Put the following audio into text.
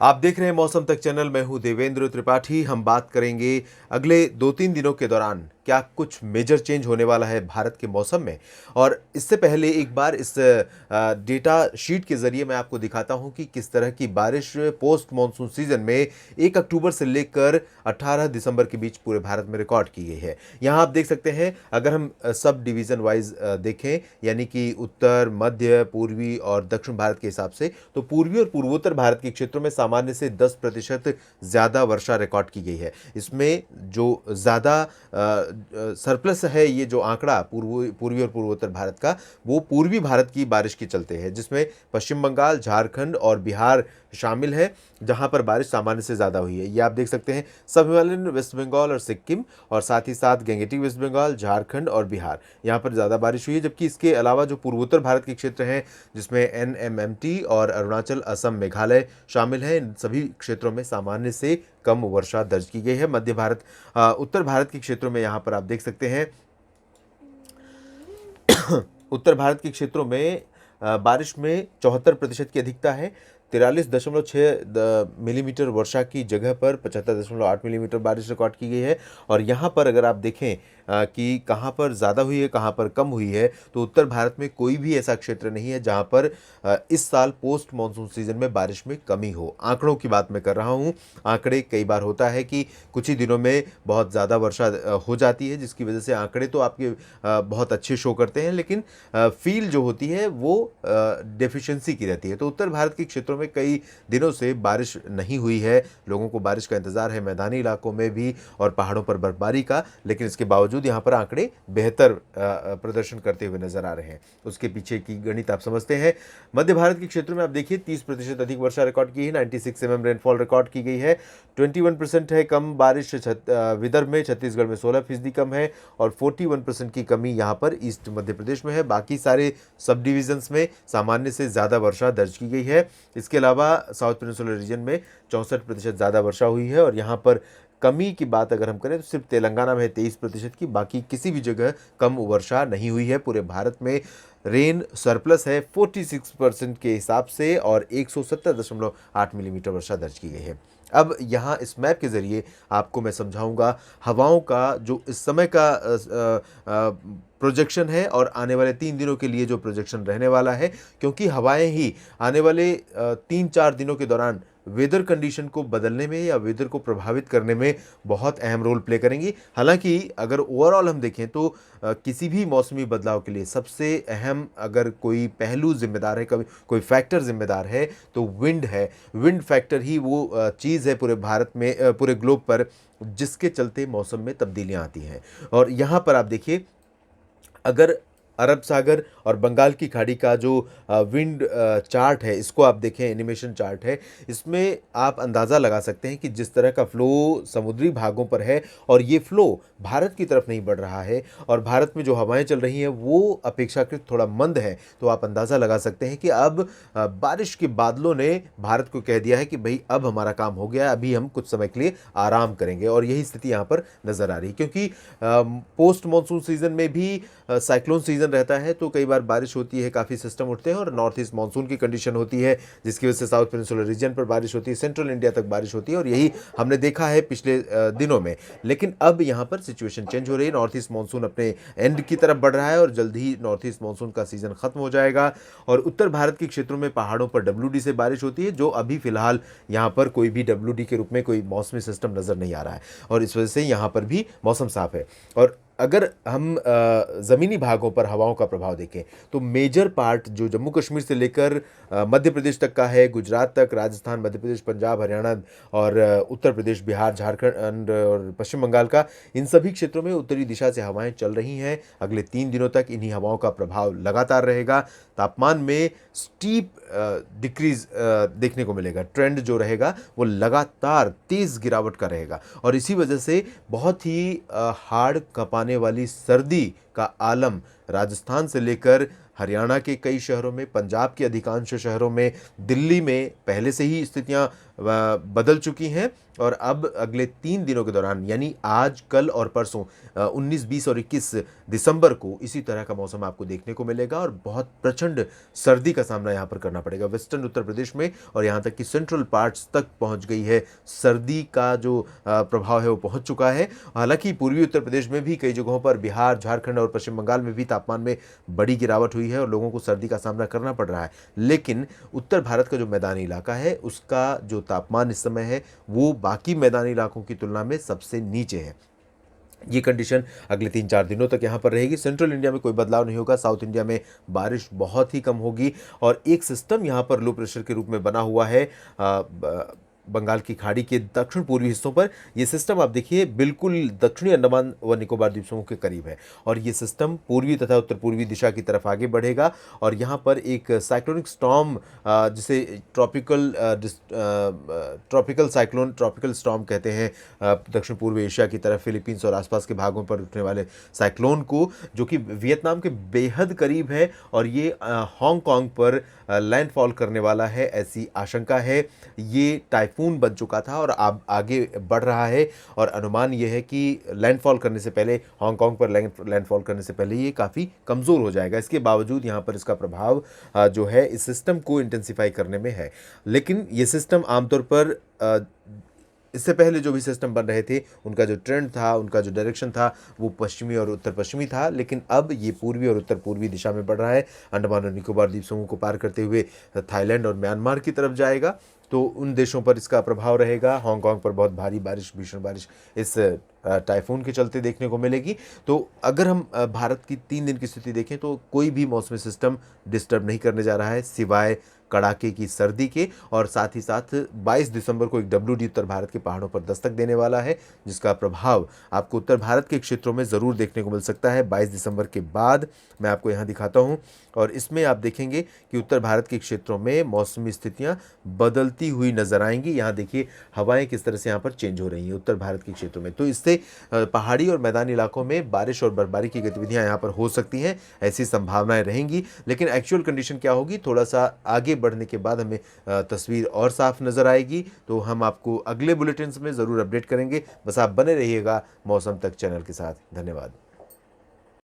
आप देख रहे हैं मौसम तक चैनल। मैं हूं देवेंद्र त्रिपाठी। हम बात करेंगे अगले 2-3 दिनों के दौरान क्या कुछ मेजर चेंज होने वाला है भारत के मौसम में। और इससे पहले एक बार इस डेटा शीट के जरिए मैं आपको दिखाता हूं कि किस तरह की बारिश पोस्ट मानसून सीजन में 1 अक्टूबर से लेकर 18 दिसंबर के बीच पूरे भारत में रिकॉर्ड की गई है। यहाँ आप देख सकते हैं, अगर हम सब डिवीजन वाइज देखें, यानी कि उत्तर, मध्य, पूर्वी और दक्षिण भारत के हिसाब से, तो पूर्वी और पूर्वोत्तर भारत के क्षेत्रों में सामान्य से 10% ज़्यादा वर्षा रिकॉर्ड की गई है। इसमें जो ज़्यादा सरप्लस है, ये जो आंकड़ा पूर्वी और पूर्वोत्तर भारत का, वो पूर्वी भारत की बारिश के चलते है, जिसमें पश्चिम बंगाल, झारखंड और बिहार शामिल है, जहां पर बारिश सामान्य से ज़्यादा हुई है। ये आप देख सकते हैं, सब हिमालयन वेस्ट बंगाल और सिक्किम, और साथ ही साथ गंगेटिक वेस्ट बंगाल, झारखंड और बिहार, यहाँ पर ज़्यादा बारिश हुई है। जबकि इसके अलावा जो पूर्वोत्तर भारत के क्षेत्र हैं, जिसमें NMMT और अरुणाचल, असम, मेघालय शामिल हैं, इन सभी क्षेत्रों में सामान्य से कम वर्षा दर्ज की गई है। मध्य भारत, उत्तर भारत के क्षेत्रों में यहाँ पर आप देख सकते हैं, उत्तर भारत के क्षेत्रों में बारिश में 74% की अधिकता है। 43.6 मिलीमीटर वर्षा की जगह पर 75.8 मिलीमीटर बारिश रिकॉर्ड की गई है। और यहाँ पर अगर आप देखें कि कहाँ पर ज़्यादा हुई है, कहाँ पर कम हुई है, तो उत्तर भारत में कोई भी ऐसा क्षेत्र नहीं है जहाँ पर इस साल पोस्ट मानसून सीजन में बारिश में कमी हो। आंकड़ों की बात मैं कर रहा हूँ। आंकड़े, कई बार होता है कि कुछ ही दिनों में बहुत ज़्यादा वर्षा हो जाती है, जिसकी वजह से आंकड़े तो आपके बहुत अच्छे शो करते हैं, लेकिन फील जो होती है वो डेफिशिएंसी की रहती है। तो उत्तर भारत के क्षेत्रों में कई दिनों से बारिश नहीं हुई है। लोगों को बारिश का इंतज़ार है, मैदानी इलाकों में भी और पहाड़ों पर बर्फबारी का, लेकिन इसके बावजूद यहाँ पर आंकड़े बेहतर प्रदर्शन करते हुए नजर आ रहे हैं। उसके पीछे की गणित आप समझते हैं। मध्य भारत के क्षेत्रों में आप देखिए 30% अधिक वर्षा रिकॉर्ड की है, 96 mm रेनफॉल रिकॉर्ड की गई है। 21% है कम बारिश विदर्भ में, छत्तीसगढ़ में 16% कम है, और 41% की कमी यहाँ पर ईस्ट मध्य प्रदेश में है। बाकी सारे सब डिविजन्स में सामान्य से ज़्यादा वर्षा दर्ज की गई है। इसके अलावा साउथ पेनिनसुलर रीजन में 64% ज़्यादा वर्षा हुई है। और यहाँ पर कमी की बात अगर हम करें तो सिर्फ तेलंगाना में है 23% की, बाकी किसी भी जगह कम वर्षा नहीं हुई है। पूरे भारत में रेन सरप्लस है 46% के हिसाब से, और 170.8 मिलीमीटर वर्षा दर्ज की गई है। अब यहाँ इस मैप के ज़रिए आपको मैं समझाऊंगा हवाओं का जो इस समय का प्रोजेक्शन है, और आने वाले 3 दिनों के लिए जो प्रोजेक्शन रहने वाला है, क्योंकि हवाएं ही आने वाले 3-4 दिनों के दौरान वेदर कंडीशन को बदलने में या वेदर को प्रभावित करने में बहुत अहम रोल प्ले करेंगी। हालांकि अगर ओवरऑल हम देखें तो किसी भी मौसमी बदलाव के लिए सबसे अहम अगर कोई पहलू जिम्मेदार है, कभी कोई फैक्टर जिम्मेदार है, तो विंड है। विंड फैक्टर ही वो चीज़ है पूरे भारत में, पूरे ग्लोब पर, जिसके चलते मौसम में तब्दीलियां आती हैं। और यहाँ पर आप देखिए, अगर अरब सागर और बंगाल की खाड़ी का जो विंड चार्ट है, इसको आप देखें, एनिमेशन चार्ट है, इसमें आप अंदाज़ा लगा सकते हैं कि जिस तरह का फ्लो समुद्री भागों पर है, और ये फ्लो भारत की तरफ नहीं बढ़ रहा है, और भारत में जो हवाएं चल रही हैं वो अपेक्षाकृत थोड़ा मंद है, तो आप अंदाज़ा लगा सकते हैं कि अब बारिश के बादलों ने भारत को कह दिया है कि भाई अब हमारा काम हो गया, अभी हम कुछ समय के लिए आराम करेंगे। और यही स्थिति यहाँ पर नज़र आ रही है, क्योंकि पोस्ट मानसून सीजन में भी साइक्लोन सीजन रहता है, तो कई बार बारिश होती है, काफ़ी सिस्टम उठते हैं, और नॉर्थ ईस्ट मानसून की कंडीशन होती है, जिसकी वजह से साउथ पेनिनसुलर रीजन पर बारिश होती है, सेंट्रल इंडिया तक बारिश होती है, और यही हमने देखा है पिछले दिनों में। लेकिन अब यहाँ पर सिचुएशन चेंज हो रही है। नॉर्थ ईस्ट मानसून अपने एंड की तरफ बढ़ रहा है, और जल्द ही नॉर्थ ईस्ट मानसून का सीजन खत्म हो जाएगा। और उत्तर भारत के क्षेत्रों में पहाड़ों पर WD से बारिश होती है, जो अभी फिलहाल यहाँ पर कोई भी WD के रूप में कोई मौसमी सिस्टम नज़र नहीं आ रहा है, और इस वजह से यहाँ पर भी मौसम साफ है। और अगर हम ज़मीनी भागों पर हवाओं का प्रभाव देखें, तो मेजर पार्ट जो जम्मू कश्मीर से लेकर मध्य प्रदेश तक का है, गुजरात तक, राजस्थान, मध्य प्रदेश, पंजाब, हरियाणा और उत्तर प्रदेश, बिहार, झारखंड और पश्चिम बंगाल का, इन सभी क्षेत्रों में उत्तरी दिशा से हवाएं चल रही हैं। अगले 3 दिनों तक इन्हीं हवाओं का प्रभाव लगातार रहेगा। तापमान में स्टीप डिक्रीज देखने को मिलेगा। ट्रेंड जो रहेगा वो लगातार तेज़ गिरावट का रहेगा, और इसी वजह से बहुत ही हाड़ कँपाने वाली सर्दी का आलम राजस्थान से लेकर हरियाणा के कई शहरों में, पंजाब के अधिकांश शहरों में, दिल्ली में पहले से ही स्थितियां बदल चुकी हैं और अब अगले 3 दिनों के दौरान यानी आज, कल और परसों 19, 20 और 21 दिसंबर को इसी तरह का मौसम आपको देखने को मिलेगा और बहुत प्रचंड सर्दी का सामना यहाँ पर करना पड़ेगा। वेस्टर्न उत्तर प्रदेश में और यहाँ तक कि सेंट्रल पार्ट्स तक पहुँच गई है सर्दी का जो प्रभाव है वो पहुँच चुका है। हालांकि पूर्वी उत्तर प्रदेश में भी कई जगहों पर, बिहार, झारखंड और पश्चिम बंगाल में भी तापमान में बड़ी गिरावट हुई है और लोगों को सर्दी का सामना करना पड़ रहा है। लेकिन उत्तर भारत का जो मैदानी इलाका है उसका जो तापमान इस समय है वो बाकी मैदानी इलाकों की तुलना में सबसे नीचे है। ये कंडीशन अगले 3-4 दिनों तक यहाँ पर रहेगी। सेंट्रल इंडिया में कोई बदलाव नहीं होगा, साउथ इंडिया में बारिश बहुत ही कम होगी और एक सिस्टम यहाँ पर लो प्रेशर के रूप में बना हुआ है बंगाल की खाड़ी के दक्षिण पूर्वी हिस्सों पर। ये सिस्टम आप देखिए बिल्कुल दक्षिणी अंडमान व निकोबार द्वीप समूह के करीब है और ये सिस्टम पूर्वी तथा उत्तर पूर्वी दिशा की तरफ आगे बढ़ेगा और यहाँ पर एक साइक्लोनिक स्टॉर्म, जिसे ट्रॉपिकल स्टॉर्म कहते हैं, दक्षिण पूर्वी एशिया की तरफ फिलीपींस और आसपास के भागों पर उठने वाले साइक्लोन को, जो कि वियतनाम के बेहद करीब है और ये हांगकांग पर लैंडफॉल करने वाला है, ऐसी आशंका है। ये टाइफून बन चुका था और अब आगे बढ़ रहा है और अनुमान यह है कि लैंडफॉल करने से पहले, हांगकांग पर लैंडफॉल करने से पहले ये काफ़ी कमज़ोर हो जाएगा। इसके बावजूद यहाँ पर इसका प्रभाव जो है इस सिस्टम को इंटेंसिफाई करने में है। लेकिन ये सिस्टम आमतौर पर इससे पहले जो भी सिस्टम बन रहे थे उनका जो ट्रेंड था, उनका जो डायरेक्शन था वो पश्चिमी और उत्तर पश्चिमी था, लेकिन अब ये पूर्वी और उत्तर पूर्वी दिशा में बढ़ रहा है। अंडमान और निकोबार द्वीप समूह को पार करते हुए थाईलैंड और म्यांमार की तरफ जाएगा, तो उन देशों पर इसका प्रभाव रहेगा। हांगकांग पर बहुत भारी बारिश, भीषण बारिश इस टाइफून के चलते देखने को मिलेगी। तो अगर हम भारत की 3 दिन की स्थिति देखें तो कोई भी मौसमी सिस्टम डिस्टर्ब नहीं करने जा रहा है सिवाय कड़ाके की सर्दी के, और साथ ही साथ 22 दिसंबर को एक WD उत्तर भारत के पहाड़ों पर दस्तक देने वाला है, जिसका प्रभाव आपको उत्तर भारत के क्षेत्रों में ज़रूर देखने को मिल सकता है 22 दिसंबर के बाद। मैं आपको यहाँ दिखाता हूँ और इसमें आप देखेंगे कि उत्तर भारत के क्षेत्रों में मौसमी स्थितियाँ बदलती हुई नजर आएंगी। यहाँ देखिए हवाएं किस तरह से यहाँ पर चेंज हो रही हैं उत्तर भारत के क्षेत्रों में, तो इससे पहाड़ी और मैदानी इलाकों में बारिश और बर्फबारी की गतिविधियाँ यहाँ पर हो सकती हैं, ऐसी संभावनाएं रहेंगी। लेकिन एक्चुअल कंडीशन क्या होगी, थोड़ा सा आगे बढ़ने के बाद हमें तस्वीर और साफ नजर आएगी, तो हम आपको अगले बुलेटिन्स में ज़रूर अपडेट करेंगे। बस आप बने रहिएगा मौसम तक चैनल के साथ। धन्यवाद।